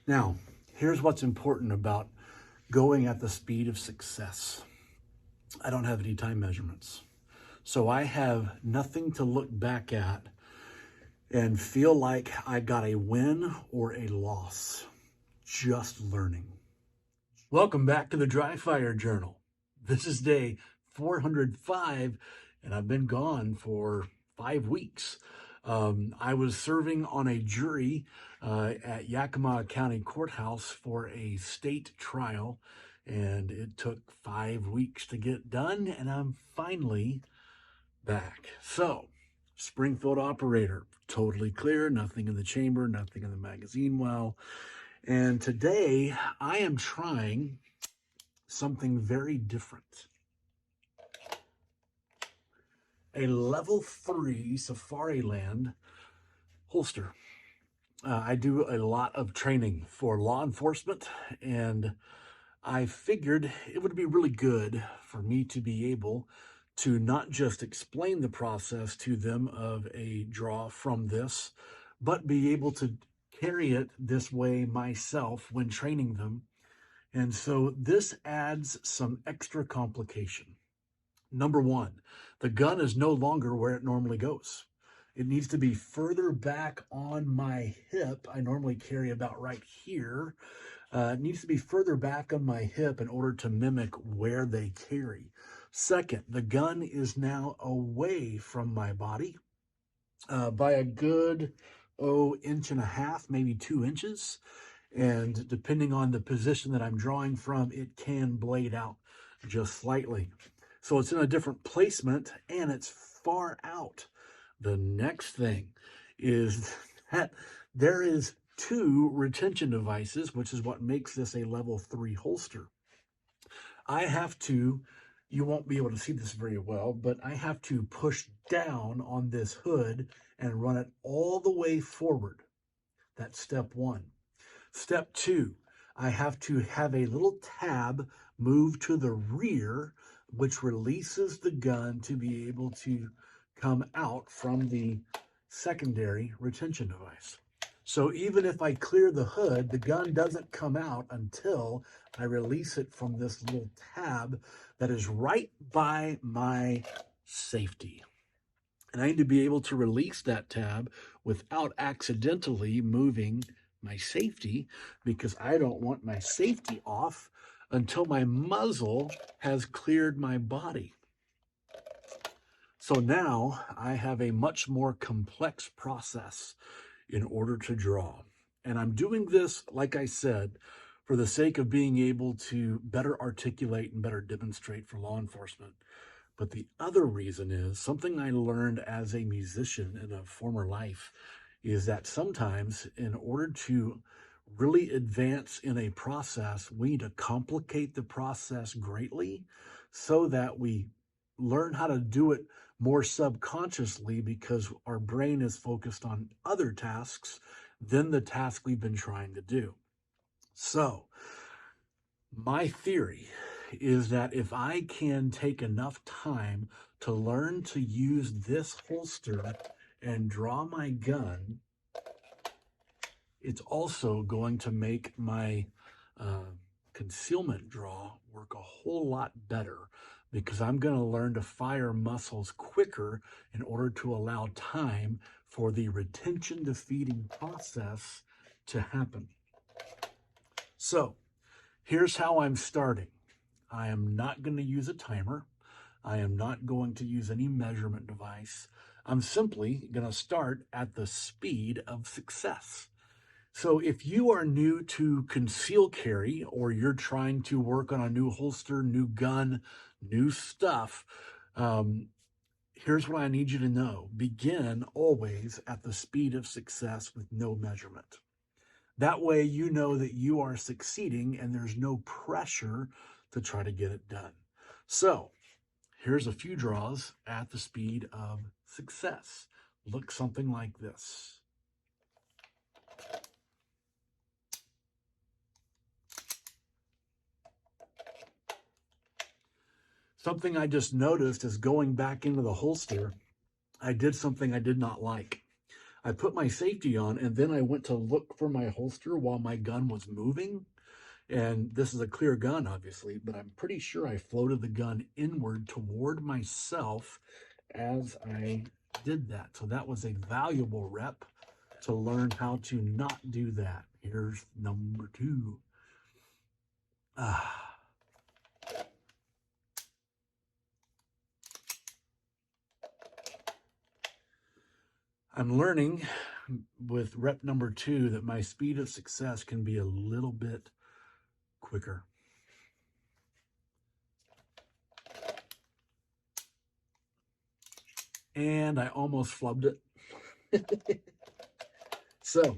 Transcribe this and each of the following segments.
Now, here's what's important about going at the speed of success. I don't have any time measurements. So I have nothing to look back at and feel like I got a win or a loss. Just learning. Welcome back to the Dry Fire Journal. This is day 405, and I've been gone for 5 weeks. I was serving on a jury at Yakima County Courthouse for a state trial, and it took 5 weeks to get done, and I'm finally back. So, Springfield operator, totally clear, nothing in the chamber, nothing in the magazine well. And today I am trying something very different. A level 3 Safariland holster. I do a lot of training for law enforcement, and I figured it would be really good for me to be able to not just explain the process to them of a draw from this, but be able to carry it this way myself when training them. And so this adds some extra complication. Number one, the gun is no longer where it normally goes. It needs to be further back on my hip. I normally carry about right here. It needs to be further back on my hip in order to mimic where they carry. Second, the gun is now away from my body by a good, inch and a half, maybe 2 inches. And depending on the position that I'm drawing from, it can blade out just slightly. So it's in a different placement and it's far out. The next thing is that there is 2 retention devices, which is what makes this a level 3 holster. I have to, you won't be able to see this very well, but I have to push down on this hood and run it all the way forward. That's step 1. Step 2, I have to have a little tab move to the rear, which releases the gun to be able to come out from the secondary retention device. So even if I clear the hood, the gun doesn't come out until I release it from this little tab that is right by my safety. And I need to be able to release that tab without accidentally moving my safety, because I don't want my safety off until my muzzle has cleared my body. So now I have a much more complex process in order to draw. And I'm doing this, like I said, for the sake of being able to better articulate and better demonstrate for law enforcement. But the other reason is something I learned as a musician in a former life is that sometimes in order to really advance in a process, we need to complicate the process greatly so that we learn how to do it more subconsciously because our brain is focused on other tasks than the task we've been trying to do. So, my theory is that if I can take enough time to learn to use this holster and draw my gun, it's also going to make my concealment draw work a whole lot better, because I'm going to learn to fire muscles quicker in order to allow time for the retention to feeding process to happen. So here's how I'm starting. I am not going to use a timer. I am not going to use any measurement device. I'm simply going to start at the speed of success. So if you are new to conceal carry, or you're trying to work on a new holster, new gun, new stuff, here's what I need you to know. Begin always at the speed of success with no measurement. That way you know that you are succeeding and there's no pressure to try to get it done. So here's a few draws at the speed of success. Look something like this. Something I just noticed is going back into the holster, I did something I did not like. I put my safety on, and then I went to look for my holster while my gun was moving. And this is a clear gun, obviously, but I'm pretty sure I floated the gun inward toward myself as I did that. So that was a valuable rep to learn how to not do that. Here's number 2. I'm learning with rep number 2 that my speed of success can be a little bit quicker. And I almost flubbed it. So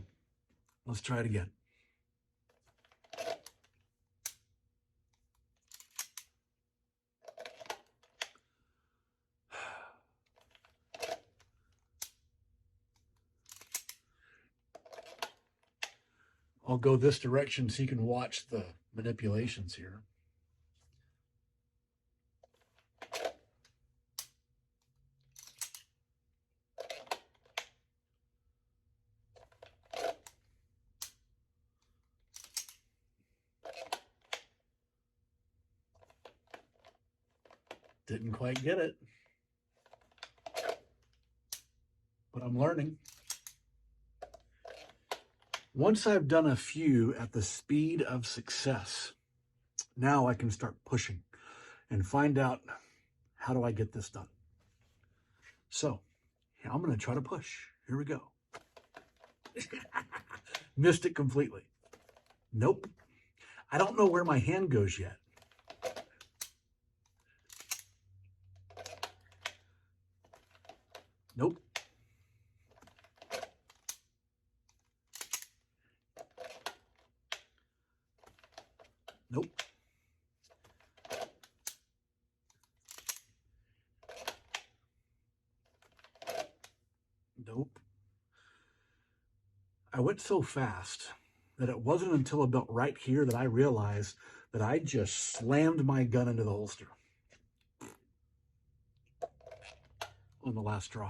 let's try it again. I'll go this direction so you can watch the manipulations here. Didn't quite get it, but I'm learning. Once I've done a few at the speed of success, now I can start pushing and find out, how do I get this done? So I'm going to try to push. Here we go. Missed it completely. Nope. I don't know where my hand goes yet. Nope. Nope. Nope. I went so fast that it wasn't until about right here that I realized that I just slammed my gun into the holster on the last draw.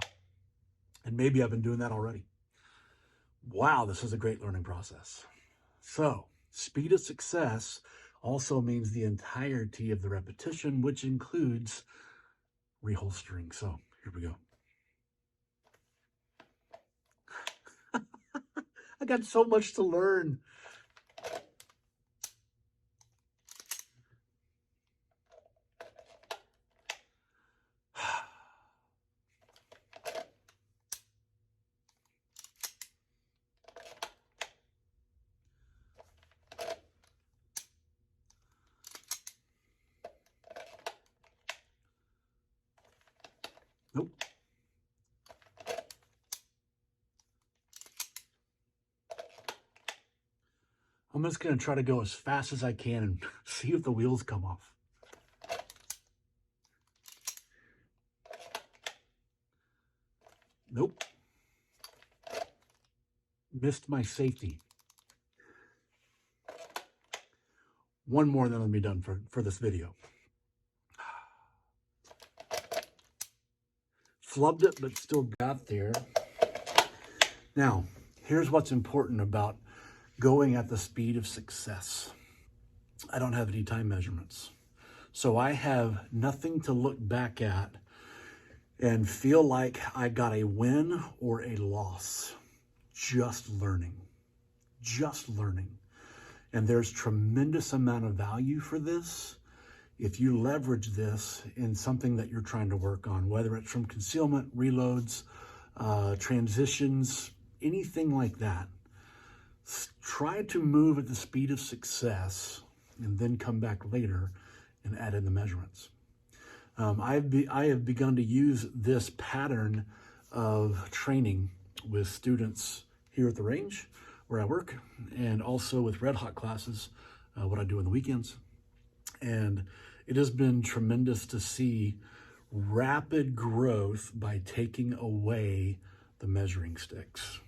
And maybe I've been doing that already. Wow, this is a great learning process. So, speed of success also means the entirety of the repetition, which includes reholstering. So, here we go. I got so much to learn. Nope. I'm just going to try to go as fast as I can and see if the wheels come off. Nope. Missed my safety. One more, then I'll be done for this video. Flubbed it, but still got there. Now, here's what's important about going at the speed of success. I don't have any time measurements. So I have nothing to look back at and feel like I got a win or a loss. Just learning. Just learning. And there's tremendous amount of value for this if you leverage this in something that you're trying to work on, whether it's from concealment, reloads, transitions, anything like that. Try to move at the speed of success and then come back later and add in the measurements. I have begun to use this pattern of training with students here at the range where I work, and also with Red Hawk classes, what I do on the weekends. And it has been tremendous to see rapid growth by taking away the measuring sticks.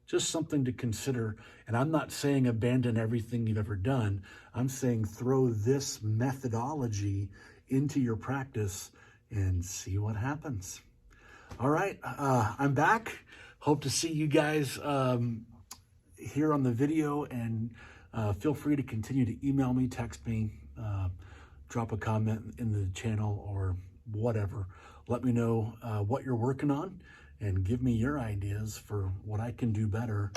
Just something to consider. And I'm not saying abandon everything you've ever done. I'm saying throw this methodology into your practice and see what happens. All right, I'm back. Hope to see you guys here on the video, and feel free to continue to email me, text me, drop a comment in the channel or whatever. Let me know what you're working on and give me your ideas for what I can do better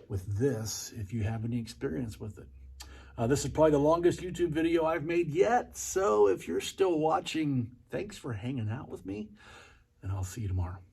with this if you have any experience with it. This is probably the longest YouTube video I've made yet, so if you're still watching, thanks for hanging out with me, and I'll see you tomorrow.